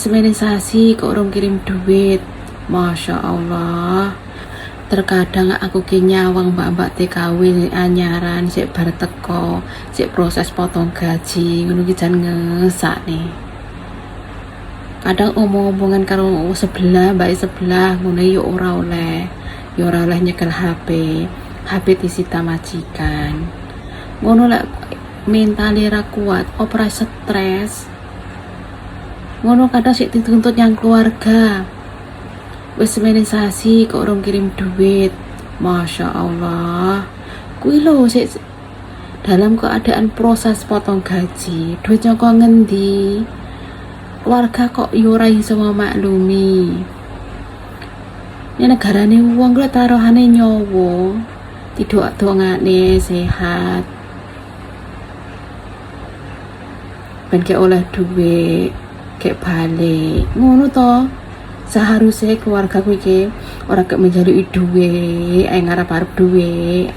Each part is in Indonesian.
Semenisasi kok orang kirim duit. Masya Allah. Terkadang aku ki nyawang mbak-mbak TKW anyaran sik bar teko, sik proses potong gaji, ngono ki jan ngesak nih. Kadang omong-omongan karo sebelah, mbak sebelah ngono yo ora oleh. Yo ora oleh nyekel HP disita majikan. Ngono lek mentale ra kuat, operasi stres. Ngono kadang sik dituntut yang keluarga. Wis semenisasi kok orang kirim duit. Masya Allah. Kuwi lho sik dalam keadaan proses potong gaji. Duitnya kok ngendi? Keluarga kok yo ora iso maklumi. Ini negarane wong kuwi taruhane nyawa. Tidak dongane sehat. Ben ke oleh duit, kayak balik. Ngono to. Seharusnya keluarga ku iki ora kek menjalui duwe, ngarep-arep duwe,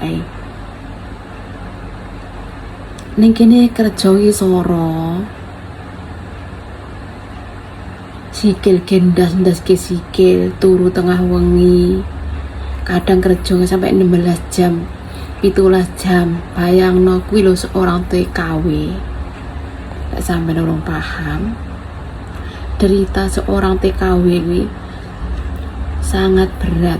ning kene kerja iki soro. Sikil gendas ke sikil turu tengah wengi. Kadang kerja sampai 16 jam, 17 jam. Bayangno kuwi lho seorang TKW. Nek sampeyan urung paham, derita seorang TKW sangat berat.